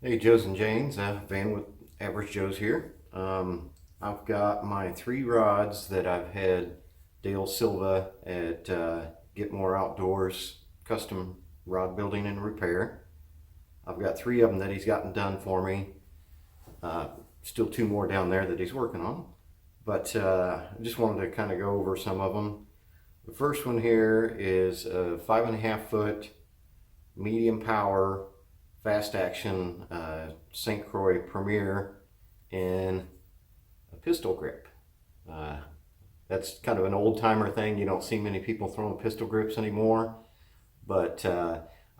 Hey, Joes and Janes, Van with Average Joe's here. I've got my three rods that I've had Dale Sylva at Get More Outdoors Custom Rod Building and Repair. I've got three of them that he's gotten done for me. Uh, Still two more down there that he's working on. But I just wanted to kind of go over some of them. The first one here is a 5.5 foot medium power fast action St. Croix Premier in a pistol grip. Uh, that's kind of an old timer thing. You don't see many people throwing pistol grips anymore, but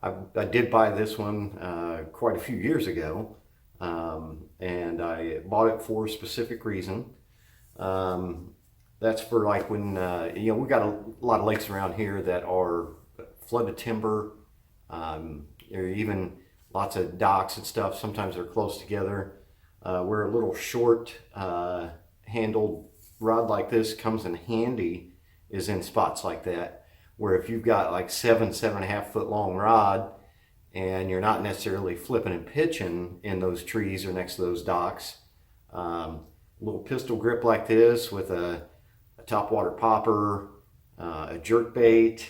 I did buy this one quite a few years ago, and I bought it for a specific reason. That's for like when we got a lot of lakes around here that are flooded timber, or even lots of docks and stuff. Sometimes they're close together. Where a little short handled rod like this comes in handy is in spots like that, where if you've got like 7.5 foot long rod and you're not necessarily flipping and pitching in those trees or next to those docks, a little pistol grip like this with a topwater popper, a jerk bait,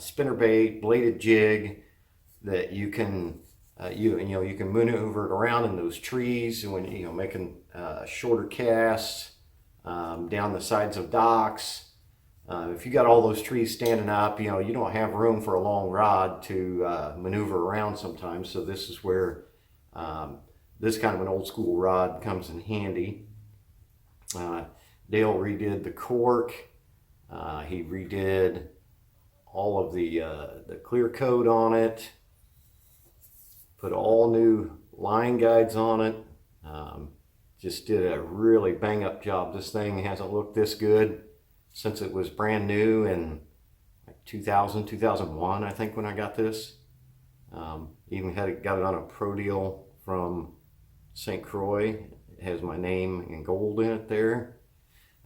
spinner bait, bladed jig that you can you can maneuver it around in those trees when making shorter casts down the sides of docks. If you got all those trees standing up, you don't have room for a long rod to maneuver around sometimes. So this is where this kind of an old school rod comes in handy. Dale redid the cork. He redid all of the clear coat on it. Put all new line guides on it. Just did a really bang up job. This thing hasn't looked this good since it was brand new in like 2000, 2001, I think, when I got this. Even got it on a pro deal from St. Croix. It has my name in gold in it there.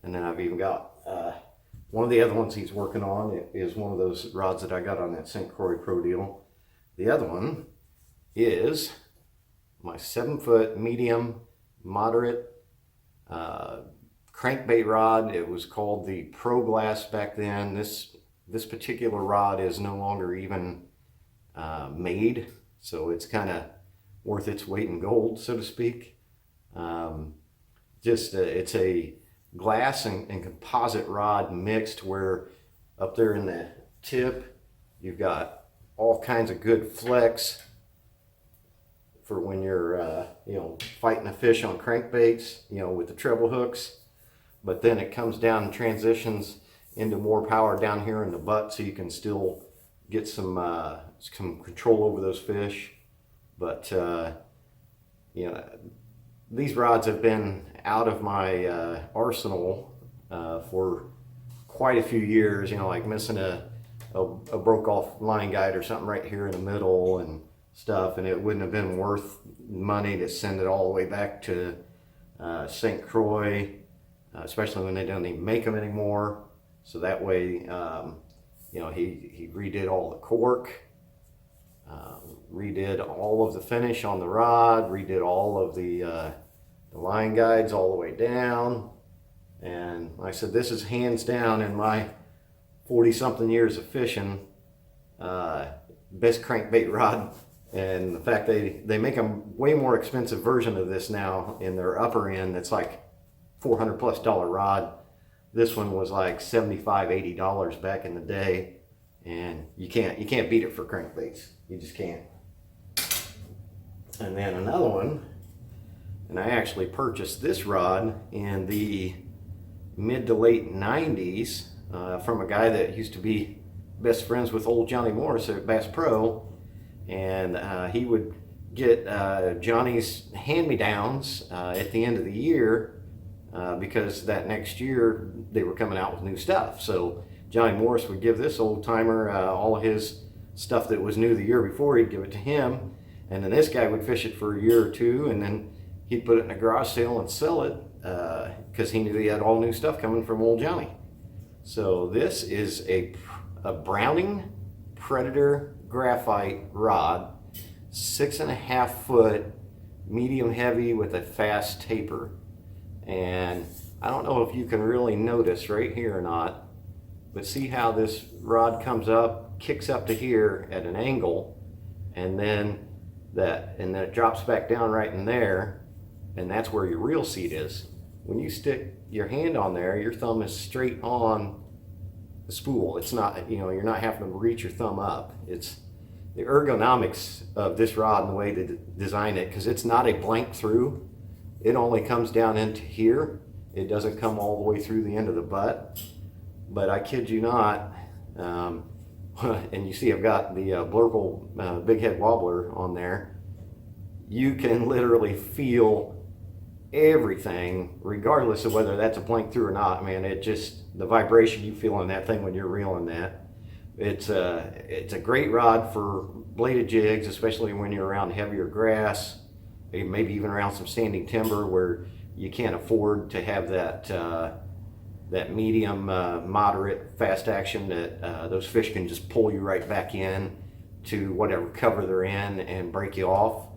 And then I've even got one of the other ones he's working on. It is one of those rods that I got on that St. Croix pro deal. The other one is my 7 foot medium moderate crankbait rod. It was called the Pro Glass back then. This particular rod is no longer even made, so it's kind of worth its weight in gold, so to speak. It's a glass and composite rod mixed, where up there in the tip you've got all kinds of good flex for when you're fighting a fish on crankbaits, with the treble hooks. But then it comes down and transitions into more power down here in the butt, so you can still get some control over those fish. But these rods have been out of my arsenal for quite a few years. Like missing a broke off line guide or something right here in the middle and stuff, and it wouldn't have been worth money to send it all the way back to St. Croix, especially when they don't even make them anymore. So that way, he redid all the cork, redid all of the finish on the rod, redid all of the line guides all the way down. And like I said, this is hands down, in my 40-something years of fishing, best crankbait rod. And the fact they make a way more expensive version of this now in their upper end that's like $400+ rod. This one was like $75, $80 back in the day, and you can't beat it for crankbaits. You just can't. And then another one, and I actually purchased this rod in the mid to late 90s from a guy that used to be best friends with old Johnny Morris at Bass Pro. And he would get Johnny's hand-me-downs at the end of the year because that next year they were coming out with new stuff. So Johnny Morris would give this old timer all of his stuff that was new the year before. He'd give it to him, and then this guy would fish it for a year or two, and then he'd put it in a garage sale and sell it because he knew he had all new stuff coming from old Johnny. So this is a Browning Predator graphite rod, 6.5 foot medium heavy with a fast taper. And I don't know if you can really notice right here or not, but see how this rod comes up, kicks up to here at an angle, and then it drops back down right in there, and that's where your reel seat is. When you stick your hand on there, your thumb is straight on the spool. It's not, you're not having to reach your thumb up. It's the ergonomics of this rod and the way to design it, because it's not a blank through. It only comes down into here. It doesn't come all the way through the end of the butt. But I kid you not, and you see I've got the Blurple Big Head Wobbler on there. You can literally feel everything, regardless of whether that's a blank through or not. Man, the vibration you feel on that thing when you're reeling that. It's a great rod for bladed jigs, especially when you're around heavier grass, maybe even around some standing timber where you can't afford to have that medium, moderate, fast action that those fish can just pull you right back in to whatever cover they're in and break you off.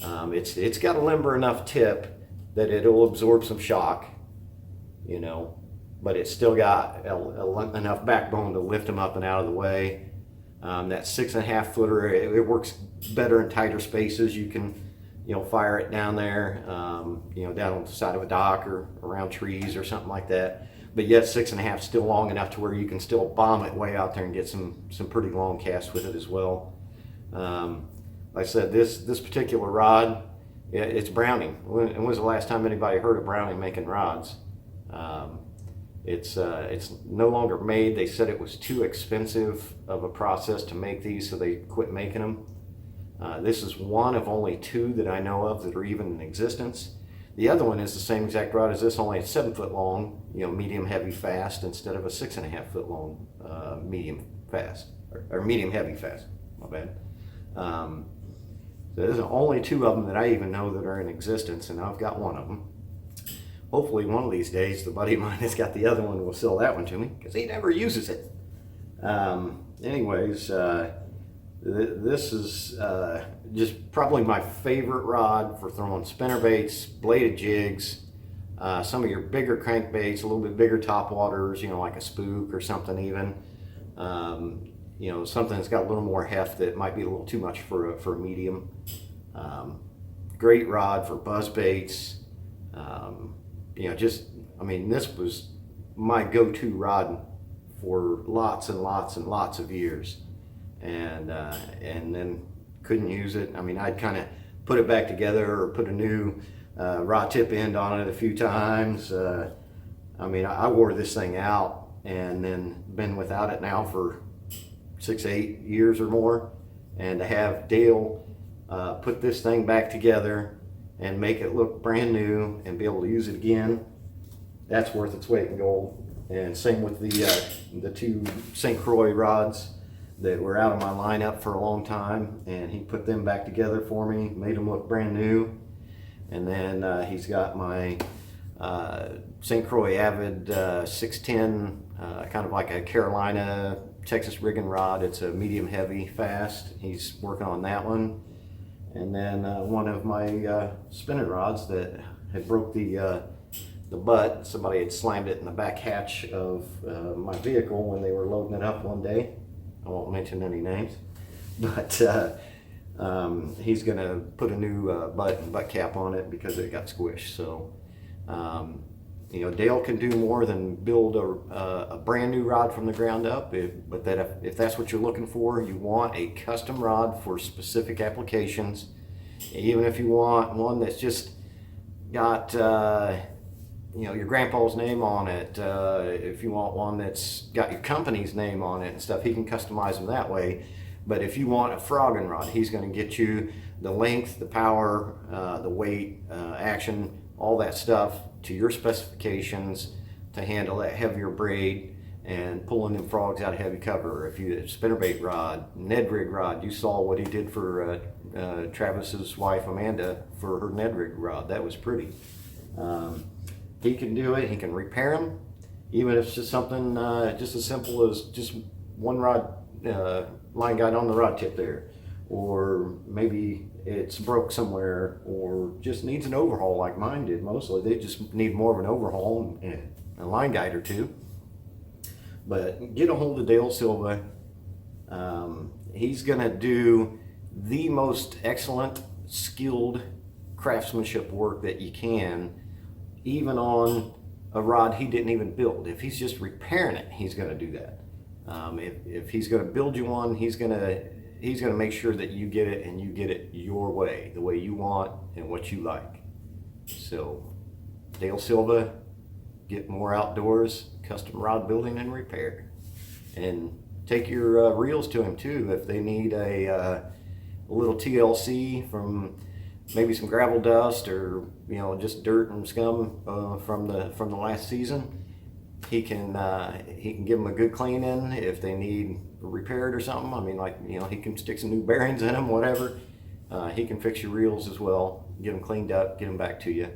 It's got a limber enough tip that it'll absorb some shock, but it's still got enough backbone to lift them up and out of the way. That 6.5 footer, it works better in tighter spaces. You can, fire it down there, down on the side of a dock or around trees or something like that. But yet 6.5 is still long enough to where you can still bomb it way out there and get some pretty long casts with it as well. Like I said, this particular rod, it's Browning. When was the last time anybody heard of Browning making rods? It's no longer made. They said it was too expensive of a process to make these, so they quit making them. This is one of only two that I know of that are even in existence. The other one is the same exact rod as this, only 7 foot long, medium heavy fast, instead of a 6.5 foot long medium fast, or medium heavy fast, my bad. So there's only two of them that I even know that are in existence, and I've got one of them. Hopefully one of these days the buddy of mine that's got the other one will sell that one to me, because he never uses it. Anyways, this is just probably my favorite rod for throwing spinnerbaits, bladed jigs, some of your bigger crankbaits, a little bit bigger topwaters, like a spook or something even. Something that's got a little more heft that might be a little too much for a medium. Great rod for buzz baits. This was my go-to rod for lots and lots and lots of years, and then couldn't use it. I'd kind of put it back together or put a new rod tip end on it a few times. I wore this thing out and then been without it now for 6-8 years or more, and to have Dale put this thing back together and make it look brand new and be able to use it again, that's worth its weight in gold. And same with the two St. Croix rods that were out of my lineup for a long time, and he put them back together for me, made them look brand new. And then he's got my St. Croix Avid 610, kind of like a Carolina Texas rigging rod. It's a medium heavy fast. He's working on that one. And then one of my spinning rods that had broke the butt. Somebody had slammed it in the back hatch of my vehicle when they were loading it up one day. I won't mention any names, but he's going to put a new butt and butt cap on it because it got squished. So, Dale can do more than build a brand new rod from the ground up. But if that's what you're looking for, you want a custom rod for specific applications. Even if you want one that's just got your grandpa's name on it, if you want one that's got your company's name on it and stuff, he can customize them that way. But if you want a frogging rod, he's going to get you the length, the power, the weight, action, all that stuff to your specifications to handle that heavier braid and pulling them frogs out of heavy cover. If you spinnerbait rod, Ned rig rod, you saw what he did for Travis's wife Amanda for her Ned rig rod. That was pretty. He can do it. He can repair them, even if it's just something just as simple as just one rod line guide on the rod tip there, or maybe it's broke somewhere, or just needs an overhaul like mine did mostly. They just need more of an overhaul and a line guide or two. But get a hold of Dale Sylva. He's going to do the most excellent, skilled craftsmanship work that you can, even on a rod he didn't even build. If he's just repairing it, he's going to do that. If he's going to build you one, he's going to make sure that you get it, and you get it your way, the way you want and what you like. So Dale Sylva, get more outdoors, custom rod building and repair. And take your reels to him too if they need a little TLC from maybe some gravel dust, or just dirt and scum from the last season. He can give them a good clean in if they need repaired or something. I mean, he can stick some new bearings in them, whatever. He can fix your reels as well, get them cleaned up, get them back to you.